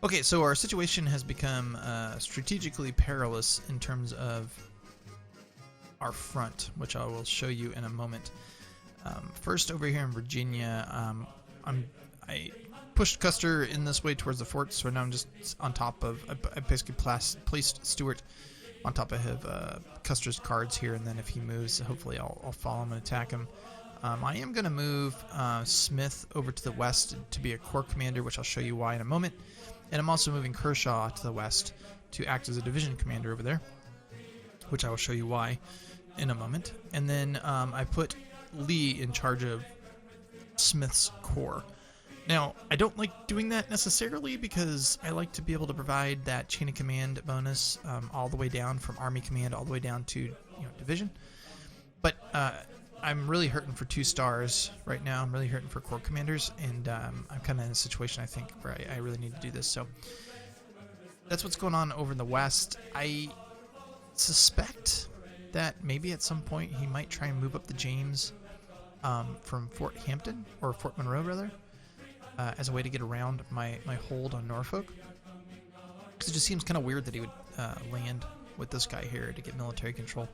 Okay, so our situation has become strategically perilous in terms of our front, which I will show you in a moment. First, over here in Virginia, I pushed Custer in this way towards the fort, so now I'm just on top of, I basically placed Stuart on top of Custer's cards here, and then if he moves, hopefully I'll follow him and attack him. I am going to move Smith over to the west to be a corps commander, which I'll show you why in a moment. And I'm also moving Kershaw to the west to act as a division commander over there, which I will show you why in a moment. And then I put Lee in charge of Smith's corps. Now, I don't like doing that necessarily because I like to be able to provide that chain of command bonus all the way down from Army Command all the way down to division. But I'm really hurting for 2 stars right now. I'm really hurting for corps commanders, and I'm kind of in a situation, I think, where I really need to do this. So that's what's going on over in the west. I suspect that maybe at some point he might try and move up the James from Fort Hampton, or Fort Monroe rather, as a way to get around my hold on Norfolk. Because it just seems kind of weird that he would land with this guy here to get military control.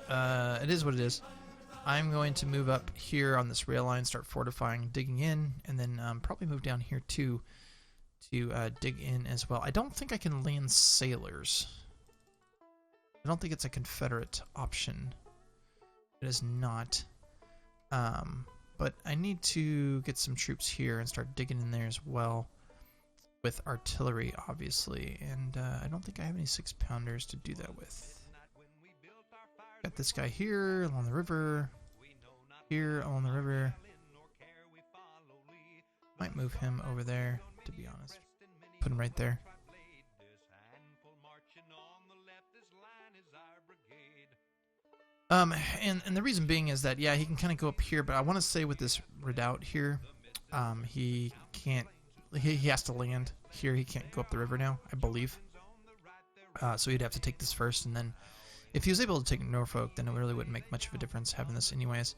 It is what it is. I'm going to move up here on this rail line, start fortifying, digging in, and then probably move down here too to dig in as well. I don't think I can land sailors. I don't think it's a Confederate option. It is not. But I need to get some troops here and start digging in there as well with artillery, obviously. And I don't think I have any 6-pounders to do that with. Got this guy here along the river, here along the river. Might move him over there, to be honest. Put him right there. And the reason being is that, yeah, he can kind of go up here, but I want to say with this redoubt here, he can't, he has to land here. He can't go up the river now, I believe. So he'd have to take this first, and then if he was able to take Norfolk, then it really wouldn't make much of a difference having this anyways.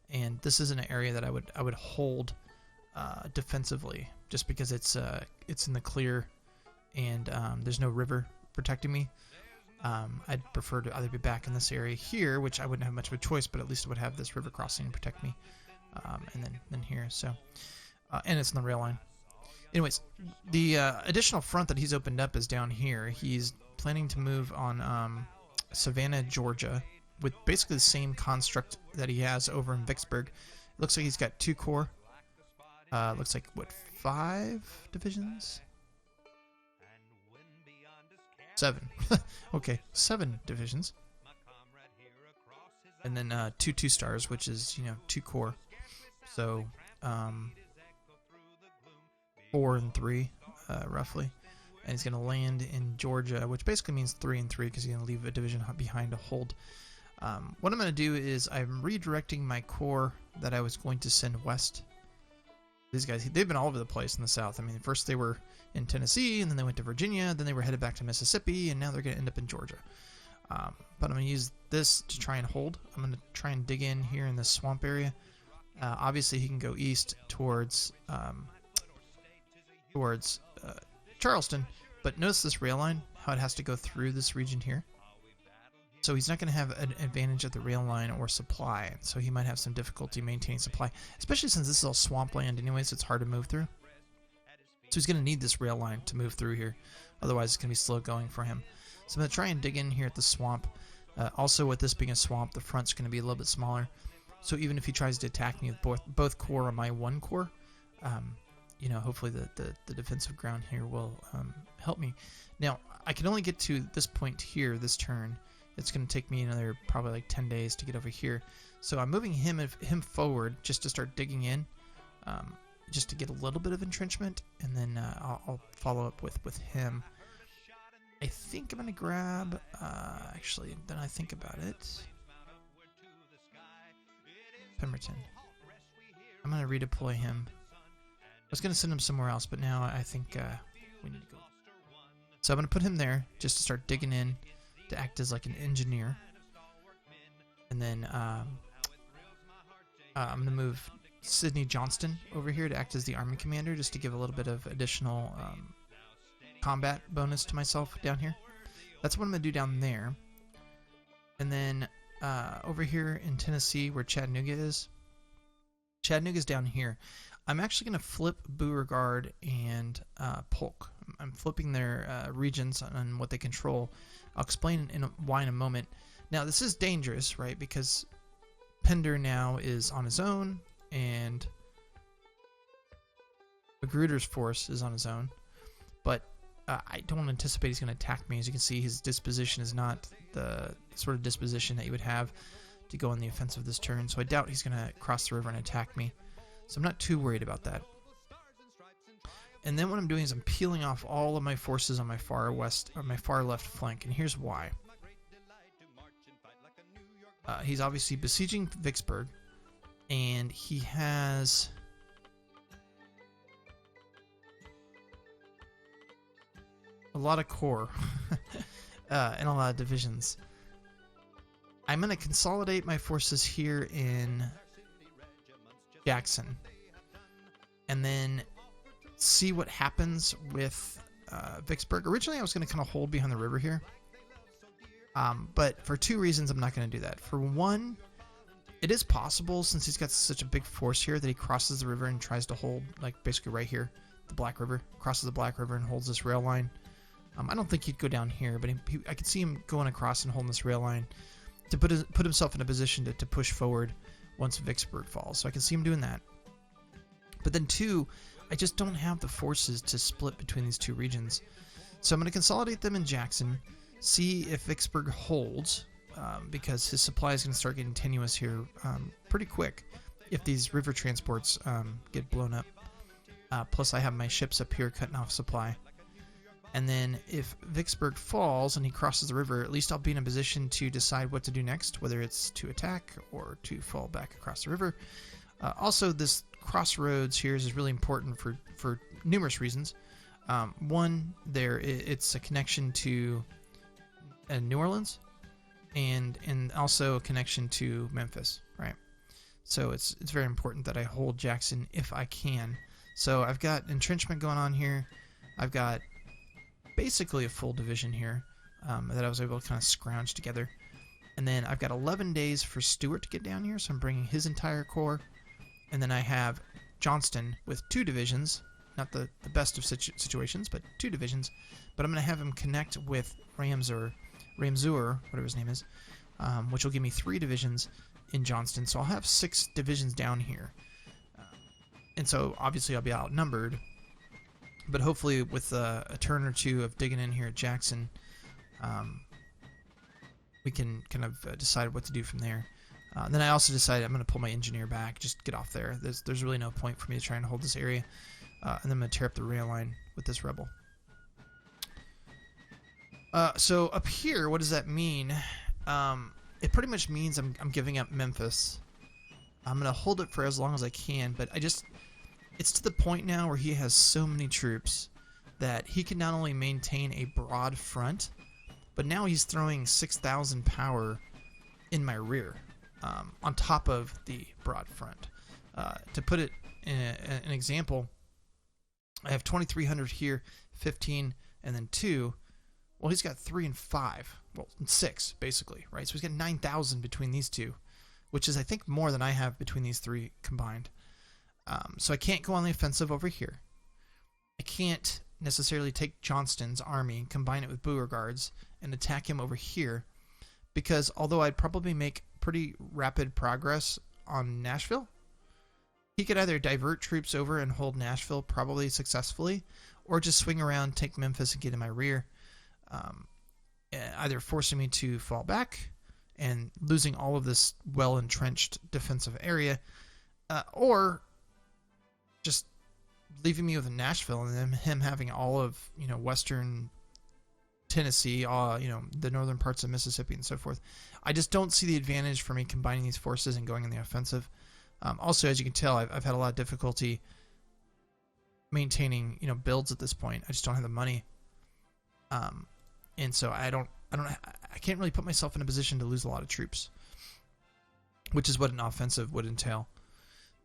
And this is an area that I would hold defensively, just because it's in the clear, and there's no river protecting me. I'd prefer to either be back in this area here, which I wouldn't have much of a choice, but at least it would have this river crossing to protect me, and then here. So, and it's on the rail line. Anyways, the additional front that he's opened up is down here. He's planning to move on Savannah, Georgia, with basically the same construct that he has over in Vicksburg. It looks like he's got 2 corps. Looks like, what, 5 divisions? 7. Okay, 7 divisions. And then 2 2-stars, which is, 2 corps. So, 4 and 3, roughly. And he's going to land in Georgia, which basically means 3 and 3 because he's going to leave a division behind to hold. What I'm going to do is I'm redirecting my corps that I was going to send west. These guys, they've been all over the place in the south. I mean, first they were in Tennessee, and then they went to Virginia, then they were headed back to Mississippi, and now they're going to end up in Georgia. But I'm going to use this to try and hold. I'm going to try and dig in here in this swamp area. Obviously, he can go east towards Charleston, but notice this rail line, how it has to go through this region here. So he's not going to have an advantage of the rail line or supply, so he might have some difficulty maintaining supply, especially since this is all swampland anyway, so it's hard to move through. So he's going to need this rail line to move through here, otherwise it's going to be slow going for him. So I'm going to try and dig in here at the swamp. Also, with this being a swamp, the front's going to be a little bit smaller, so even if he tries to attack me with both corps or my 1 corps, hopefully the defensive ground here will help me. Now, I can only get to this point here, this turn. It's going to take me another probably like 10 days to get over here. So I'm moving him forward just to start digging in, just to get a little bit of entrenchment, and then I'll follow up with him. I think I'm going to grab, actually, then I think about it, Pemberton. I'm going to redeploy him. I was going to send him somewhere else, but now I think we need to go. So I'm going to put him there just to start digging in, to act as like an engineer. And then I'm going to move Sidney Johnston over here to act as the army commander, just to give a little bit of additional combat bonus to myself down here. That's what I'm going to do down there. And then over here in Tennessee, where Chattanooga is, Chattanooga's down here. I'm actually going to flip Beauregard and Polk. I'm flipping their regions on what they control. I'll explain why in a moment. Now, this is dangerous, right? Because Pender now is on his own, and Magruder's force is on his own. But I don't anticipate he's going to attack me. As you can see, his disposition is not the sort of disposition that you would have to go on the offensive this turn. So I doubt he's going to cross the river and attack me. So I'm not too worried about that. And then what I'm doing is I'm peeling off all of my forces on my far west, or my far left flank. And here's why. He's obviously besieging Vicksburg, and he has a lot of corps and a lot of divisions. I'm going to consolidate my forces here in Jackson, and then see what happens with Vicksburg. Originally, I was going to kind of hold behind the river here. But for two reasons, I'm not going to do that. For one, it is possible, since he's got such a big force here, that he crosses the river and tries to hold, like, basically right here, the Black River, crosses the Black River and holds this rail line. I don't think he'd go down here, but I could see him going across and holding this rail line to put himself in a position to push forward once Vicksburg falls. So I can see him doing that. But then two, I just don't have the forces to split between these two regions. So I'm going to consolidate them in Jackson, see if Vicksburg holds, because his supply is going to start getting tenuous here pretty quick if these river transports get blown up. Plus I have my ships up here cutting off supply. And then if Vicksburg falls and he crosses the river, at least I'll be in a position to decide what to do next, whether it's to attack or to fall back across the river. Also, this crossroads here is really important for numerous reasons. One, it's a connection to New Orleans, and also a connection to Memphis, right? So it's very important that I hold Jackson if I can. So I've got entrenchment going on here. I've got basically a full division here that I was able to kind of scrounge together. And then I've got 11 days for Stuart to get down here, so I'm bringing his entire corps. And then I have Johnston with 2 divisions, not the best of situations, but 2 divisions. But I'm going to have him connect with Ramseur, whatever his name is, which will give me 3 divisions in Johnston. So I'll have 6 divisions down here. And so obviously I'll be outnumbered. But hopefully with a turn or two of digging in here at Jackson, we can kind of decide what to do from there. Then I also decided I'm going to pull my engineer back, just get off there. There's really no point for me to try and hold this area. And then I'm going to tear up the rail line with this rebel. So up here, what does that mean? It pretty much means I'm giving up Memphis. I'm going to hold it for as long as I can, but it's to the point now where he has so many troops that he can not only maintain a broad front, but now he's throwing 6,000 power in my rear, on top of the broad front. To put it in an example, I have 2,300 here, 15, and then 2. Well, he's got 3 and 5. Well, 6, basically, right? So he's got 9,000 between these two, which is, I think, more than I have between these 3 combined. So I can't go on the offensive over here. I can't necessarily take Johnston's army and combine it with Beauregard's and attack him over here, because although I'd probably make pretty rapid progress on Nashville, he could either divert troops over and hold Nashville probably successfully, or just swing around, take Memphis, and get in my rear, either forcing me to fall back and losing all of this well-entrenched defensive area, or just leaving me with Nashville and then him having all of, western Tennessee, the northern parts of Mississippi and so forth. I just don't see the advantage for me combining these forces and going in the offensive. Also, as you can tell, I've had a lot of difficulty maintaining, builds at this point. I just don't have the money. And so I can't really put myself in a position to lose a lot of troops, which is what an offensive would entail.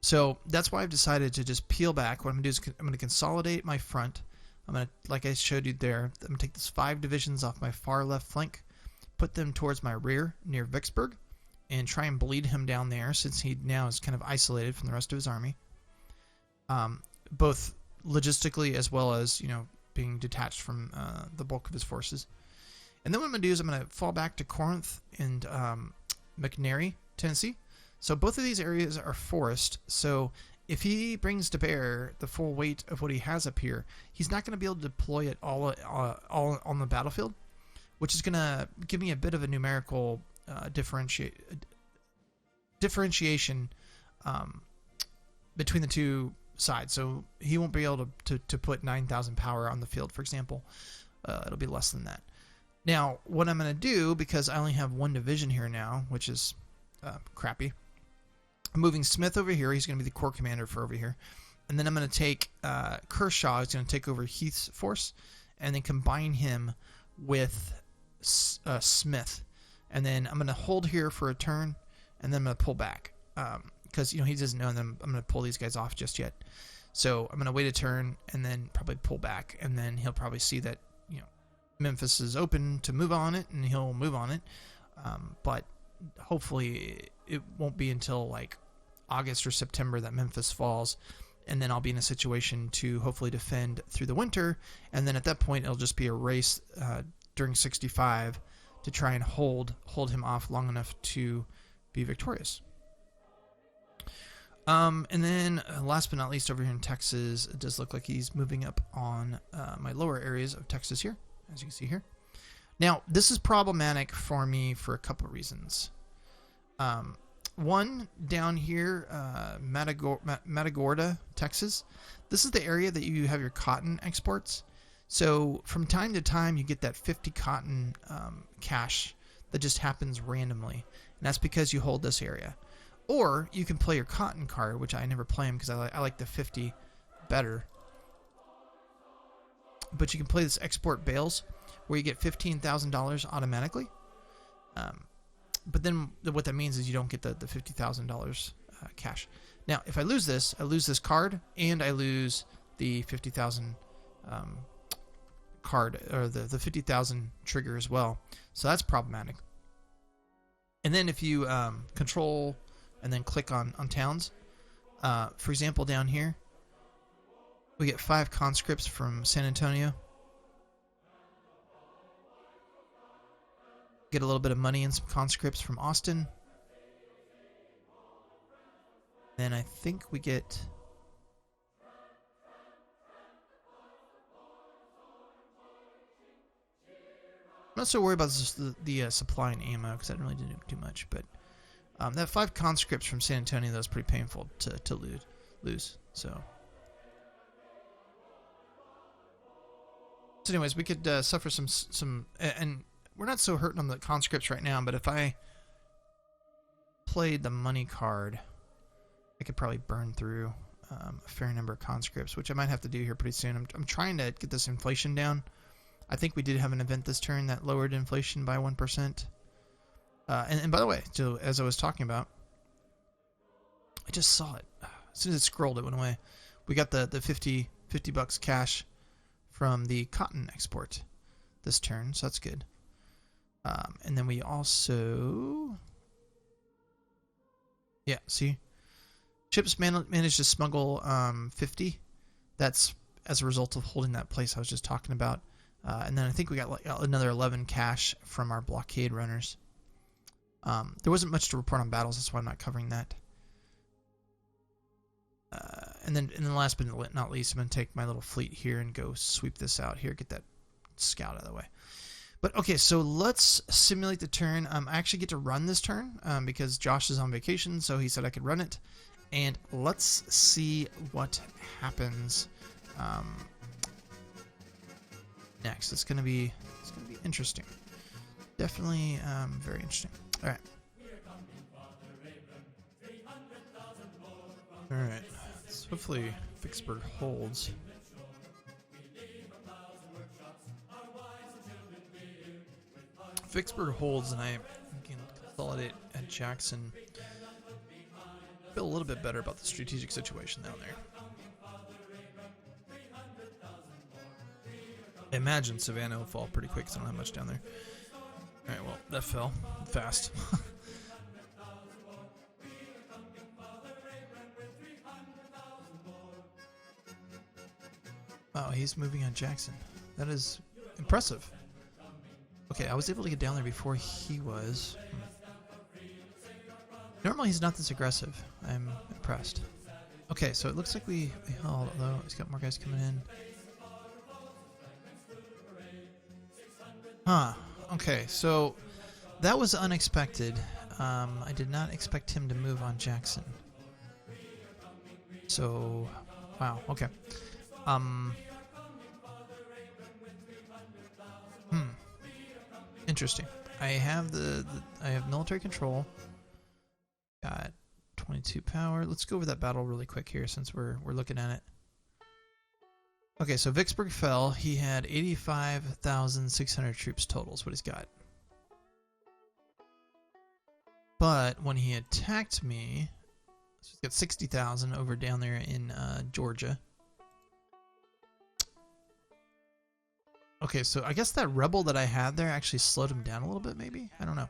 So that's why I've decided to just peel back. What I'm going to do is I'm going to consolidate my front. I'm going to, like I showed you there, I'm going to take these 5 divisions off my far left flank, put them towards my rear near Vicksburg, and try and bleed him down there since he now is kind of isolated from the rest of his army. Both logistically as well as, being detached from the bulk of his forces. And then what I'm going to do is I'm going to fall back to Corinth and McNairy, Tennessee. So both of these areas are forest, so if he brings to bear the full weight of what he has up here, he's not going to be able to deploy it all on the battlefield, which is going to give me a bit of a numerical differentiation between the two sides. So he won't be able to put 9,000 power on the field, for example. It'll be less than that. Now, what I'm going to do, because I only have 1 division here now, which is crappy, I'm moving Smith over here. He's going to be the corps commander for over here. And then I'm going to take Kershaw. He's going to take over Heath's force and then combine him with Smith. And then I'm going to hold here for a turn, and then I'm going to pull back. Because, he doesn't know them. I'm going to pull these guys off just yet. So I'm going to wait a turn and then probably pull back. And then he'll probably see that, Memphis is open to move on it, and he'll move on it. But hopefully it won't be until like August or September that Memphis falls, and then I'll be in a situation to hopefully defend through the winter, and then at that point it'll just be a race during 65 to try and hold him off long enough to be victorious. And then last but not least, over here in Texas, it does look like he's moving up on my lower areas of Texas here, as you can see here. Now, this is problematic for me for a couple of reasons. One, down here, Matagorda, Texas. This is the area that you have your cotton exports. So from time to time, you get that 50 cotton cache that just happens randomly. And that's because you hold this area. Or you can play your cotton card, which I never play them because I like the 50 better. But you can play this export bales where you get $15,000 automatically. But then what that means is you don't get the $50,000 cash. Now, if I lose this card, and I lose the 50,000 card, or the 50,000 trigger as well. So that's problematic. And then if you control and then click on towns, for example, down here, we get 5 conscripts from San Antonio. Get a little bit of money and some conscripts from Austin. Then I think we get... I'm not so worried about the supply and ammo because that really didn't do much. But that 5 conscripts from San Antonio, that was pretty painful to lose. So anyways, we could suffer some and we're not so hurting on the conscripts right now, but if I played the money card, I could probably burn through a fair number of conscripts, which I might have to do here pretty soon. I'm trying to get this inflation down. I think we did have an event this turn that lowered inflation by 1%. And by the way, so as I was talking about, I just saw it. As soon as it scrolled, it went away. We got the $50 cash from the cotton export this turn, so that's good. And then we also... Yeah, see? Chips managed to smuggle 50. That's as a result of holding that place I was just talking about. And then I think we got like another 11 cash from our blockade runners. There wasn't much to report on battles, that's why I'm not covering that. And then last but not least, I'm going to take my little fleet here and go sweep this out here, get that scout out of the way. But okay, so let's simulate the turn. I actually get to run this turn because Josh is on vacation, so he said I could run it. And let's see what happens next. It's gonna be interesting. Definitely very interesting. All right. All right. So hopefully Vicksburg holds. Vicksburg holds, and I can consolidate at Jackson. Feel a little bit better about the strategic situation down there. I imagine Savannah will fall pretty quick because I don't have much down there. Alright, well, that fell fast. Wow, he's moving on Jackson. That is impressive. Okay, I was able to get down there before he was. Normally he's not this aggressive. I'm impressed. Okay, so it looks like we held, although he's got more guys coming in. Huh. Okay, so that was unexpected. I did not expect him to move on Jackson. So, wow, okay. Interesting. I have I have military control. Got 22 power. Let's go over that battle really quick here since we're looking at it. Okay, so Vicksburg fell. He had 85,600 troops total is what he's got. But when he attacked me, so he's got 60,000 over down there in Georgia. Okay, so I guess that rebel that I had there actually slowed him down a little bit, maybe? I don't know.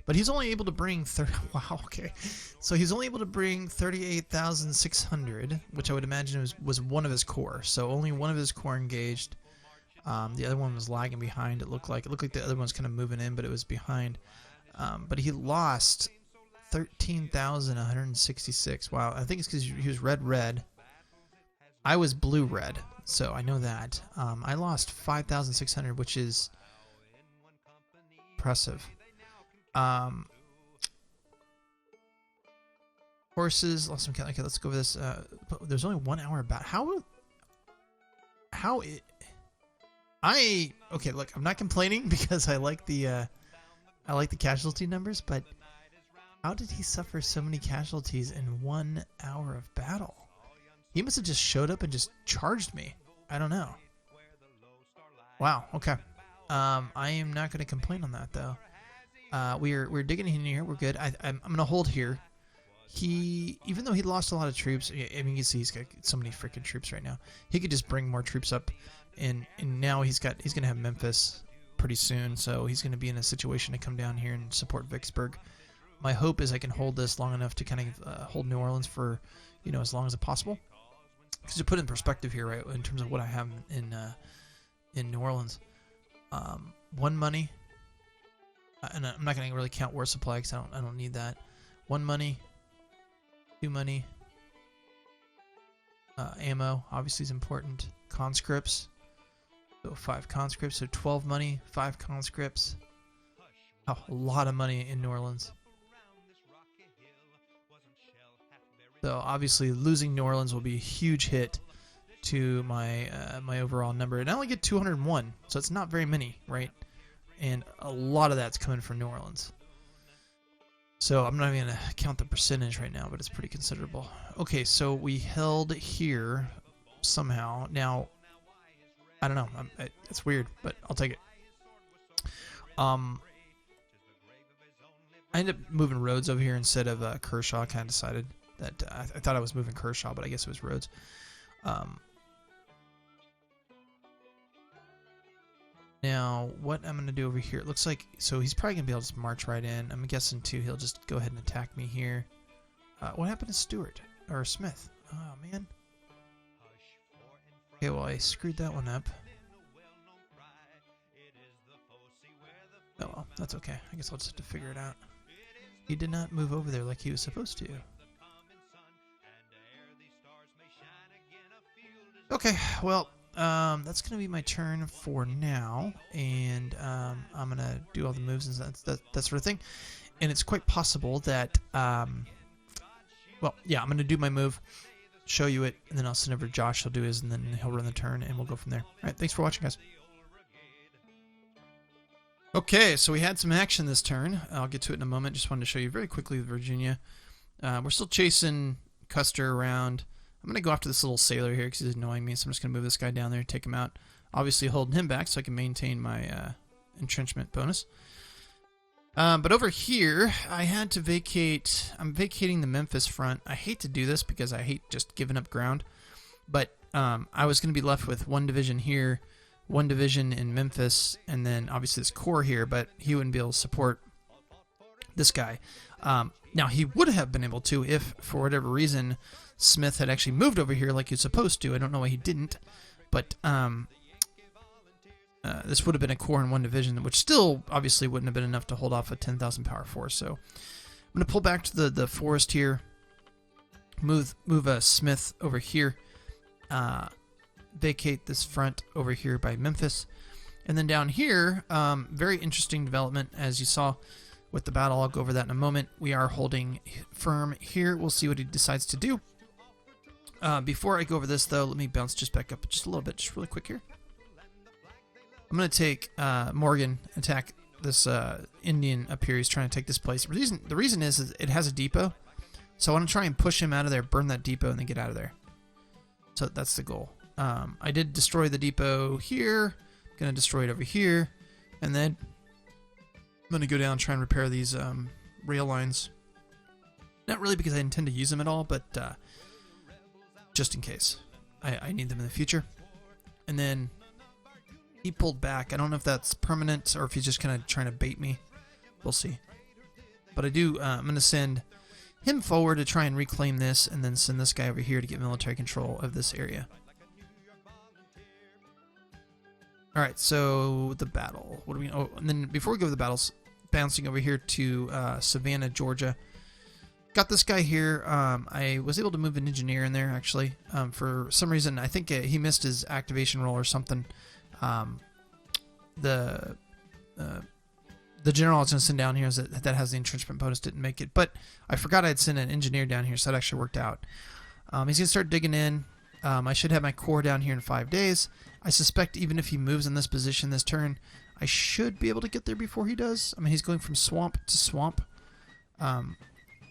But he's only able to bring wow, okay. So he's only able to bring 38,600, which I would imagine was one of his corps. So only one of his corps engaged. The other one was lagging behind. It looked like the other one's kind of moving in, but it was behind. But he lost 13,166. Wow, I think it's because he was red. I was blue-red, so I know that. I lost 5,600, which is impressive. Horses, lost some count. Okay, let's go over this. But there's only 1 hour about okay, look, I'm not complaining because I like the casualty numbers, but how did he suffer so many casualties in 1 hour of battle? He must have just showed up and just charged me. I don't know. Wow, okay. I am not going to complain on that, though. We're digging in here. We're good. I'm going to hold here. Even though he lost a lot of troops, I mean, you see he's got so many freaking troops right now. He could just bring more troops up, and now he's going to have Memphis pretty soon, so he's going to be in a situation to come down here and support Vicksburg. My hope is I can hold this long enough to kind of hold New Orleans for, as long as possible. Because to put in perspective here, right, in terms of what I have in New Orleans, 1 money, and I'm not going to really count war supply because I don't need that. 1 money, 2 money, ammo obviously is important. Conscripts, so 5 conscripts, so 12 money, 5 conscripts. Oh, a lot of money in New Orleans. So obviously losing New Orleans will be a huge hit to my my overall number. And I only get 201, so it's not very many, right? And a lot of that's coming from New Orleans. So I'm not even going to count the percentage right now, but it's pretty considerable. Okay, so we held here somehow. Now, I don't know. It's weird, but I'll take it. I ended up moving Rhodes over here instead of Kershaw. I kind of decided that I thought I was moving Kershaw, but I guess it was Rhodes. Now, what I'm going to do over here, it looks like, so he's probably going to be able to just march right in. I'm guessing, too, he'll just go ahead and attack me here. What happened to Stewart? Or Smith? Oh, man. Okay, well, I screwed that one up. Oh, well, that's okay. I guess I'll just have to figure it out. He did not move over there like he was supposed to. Okay, well, that's going to be my turn for now, and I'm going to do all the moves and that sort of thing. And it's quite possible that, well, yeah, I'm going to do my move, show you it, and then I'll send over to Josh. He'll do his, and then he'll run the turn, and we'll go from there. All right, thanks for watching, guys. Okay, so we had some action this turn. I'll get to it in a moment. Just wanted to show you very quickly with Virginia. We're still chasing Custer around. I'm going to go after this little sailor here because he's annoying me, so I'm just going to move this guy down there, take him out. Obviously holding him back so I can maintain my entrenchment bonus. But over here, I had to vacate. I'm vacating the Memphis front. I hate to do this because I hate just giving up ground. But I was going to be left with one division here, one division in Memphis, and then obviously this core here, but he wouldn't be able to support this guy. Now, he would have been able to if, for whatever reason, Smith had actually moved over here like he was supposed to. I don't know why he didn't, but this would have been a core in one division, which still obviously wouldn't have been enough to hold off a 10,000 power force. So I'm going to pull back to the forest here, move Smith over here, vacate this front over here by Memphis, and then down here, very interesting development as you saw with the battle. I'll go over that in a moment. We are holding firm here. We'll see what he decides to do. Before I go over this, though, let me bounce just back up just a little bit, just really quick here. I'm going to take Morgan, attack this Indian up here. He's trying to take this place. The reason is it has a depot, so I want to try and push him out of there, burn that depot, and then get out of there. So that's the goal. I did destroy the depot here. Going to destroy it over here, and then I'm going to go down and try and repair these rail lines. Not really because I intend to use them at all, but just in case. I need them in the future. And then he pulled back. I don't know if that's permanent or if he's just kind of trying to bait me. We'll see. But I do, I'm going to send him forward to try and reclaim this, and then send this guy over here to get military control of this area. Alright, so the battle. What do we... Oh, and then before we go to the battles, bouncing over here to Savannah, Georgia. Got this guy here. I was able to move an engineer in there, actually. For some reason, I think he missed his activation roll or something. The general I was going to send down here that has the entrenchment bonus didn't make it. But I forgot I'd send an engineer down here, so that actually worked out. He's going to start digging in. I should have my core down here in 5 days. I suspect even if he moves in this position this turn, I should be able to get there before he does. I mean, he's going from swamp to swamp.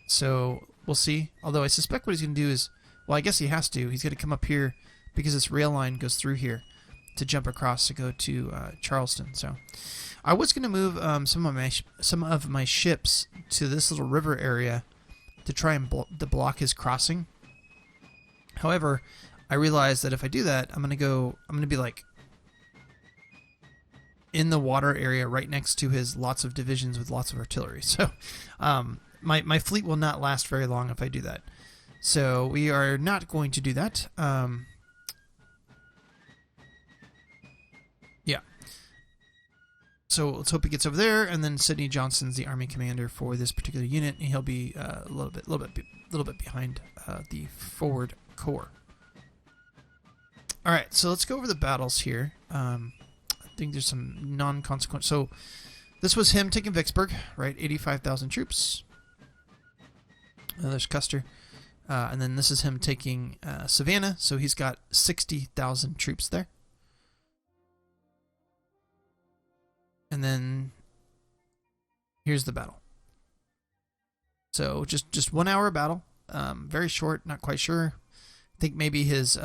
So we'll see. Although I suspect what he's going to do is, well, I guess he has to. He's going to come up here because this rail line goes through here to jump across to go to Charleston. So I was going to move some of my ships to this little river area to try and block his crossing. However, I realized that if I do that, I'm going to be like in the water area right next to his lots of divisions with lots of artillery. So my fleet will not last very long if I do that. So we are not going to do that. Yeah. So let's hope he gets over there, and then Sidney Johnson's the army commander for this particular unit, and he'll be a little bit behind the forward corps. All right, so let's go over the battles here. I think there's some non-consequential. So this was him taking Vicksburg, right? 85,000 troops. There's Custer. And then this is him taking Savannah, so he's got 60,000 troops there. And then here's the battle. So just 1 hour battle, very short, not quite sure. I think maybe his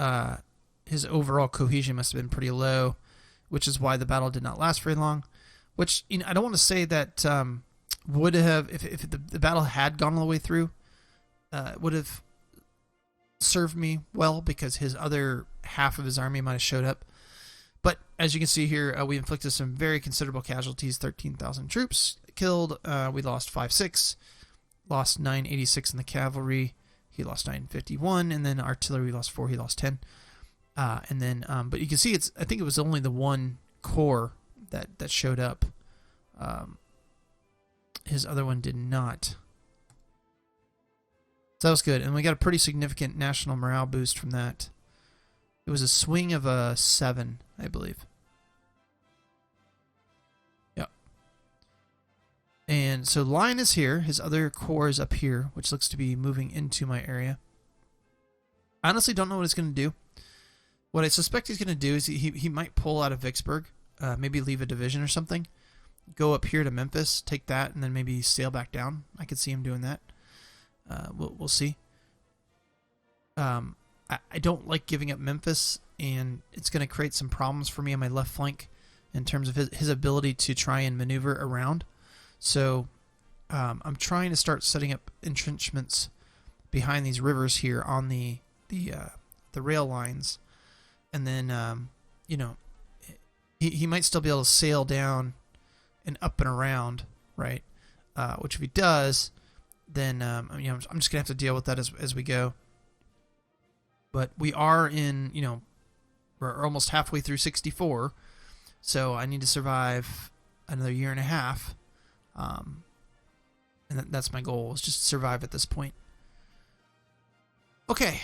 overall cohesion must have been pretty low, which is why the battle did not last very long. Which, you know, I don't want to say that would have, if the battle had gone all the way through, would have served me well, because his other half of his army might have showed up. But as you can see here, we inflicted some very considerable casualties. 13,000 troops killed. We lost 5-6, lost 986 in the cavalry. He lost 951, and then artillery lost 4. He lost 10. And then, but you can see I think it was only the one corps that showed up. His other one did not. So that was good, and we got a pretty significant national morale boost from that. It was a swing of a 7, I believe. Yep. And so Lion is here. His other corps is up here, which looks to be moving into my area. I honestly don't know what he's going to do. What I suspect he's going to do is he might pull out of Vicksburg, maybe leave a division or something, go up here to Memphis, take that, and then maybe sail back down. I could see him doing that. We'll see. I don't like giving up Memphis, and it's going to create some problems for me on my left flank in terms of his ability to try and maneuver around. So I'm trying to start setting up entrenchments behind these rivers here on the rail lines, and then he might still be able to sail down and up and around, right? Which if he does, then I'm just gonna have to deal with that as we go. But we are we're almost halfway through 64, so I need to survive another year and a half, and that's my goal, is just to survive at this point. Okay.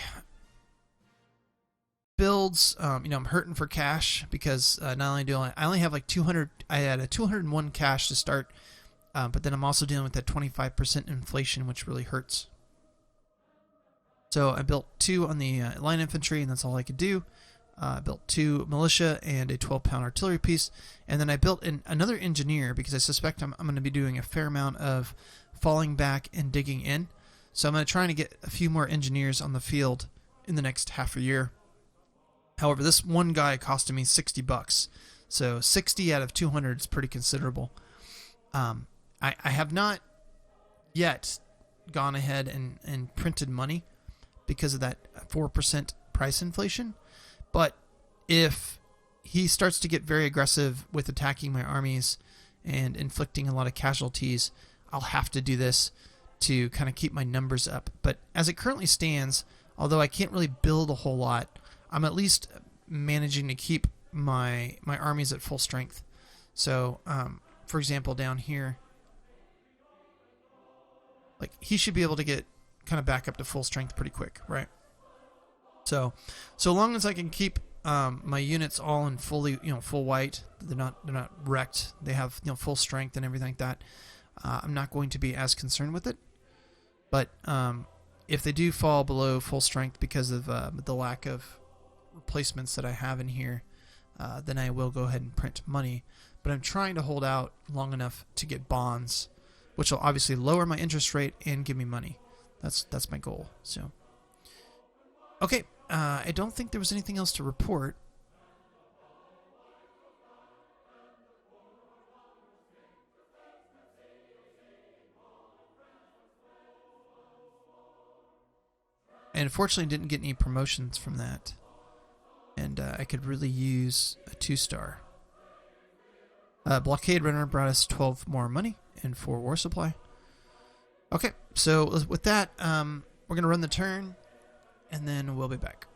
Builds, I'm hurting for cash because not only do I only have like 200, I had a 201 cash to start, but then I'm also dealing with that 25% inflation, which really hurts. So I built 2 on the line infantry, and that's all I could do. I built 2 militia and a 12-pound artillery piece, and then I built another engineer because I suspect I'm going to be doing a fair amount of falling back and digging in. So I'm going to try to get a few more engineers on the field in the next half a year. However, this one guy costed me $60, so 60 out of 200 is pretty considerable. I have not yet gone ahead and printed money because of that 4% price inflation, but if he starts to get very aggressive with attacking my armies and inflicting a lot of casualties, I'll have to do this to kind of keep my numbers up. But as it currently stands, although I can't really build a whole lot, I'm at least managing to keep my armies at full strength. So, for example, down here, like, he should be able to get kind of back up to full strength pretty quick, right? So long as I can keep my units all in full white, they're not wrecked, they have full strength and everything like that, I'm not going to be as concerned with it. But if they do fall below full strength because of the lack of replacements that I have in here, then I will go ahead and print money. But I'm trying to hold out long enough to get bonds, which will obviously lower my interest rate and give me money. That's my goal. So, okay, I don't think there was anything else to report. And unfortunately didn't get any promotions from that. And I could really use a 2-star. Blockade Runner brought us 12 more money and 4 war supply. Okay, so with that, we're going to run the turn, and then we'll be back.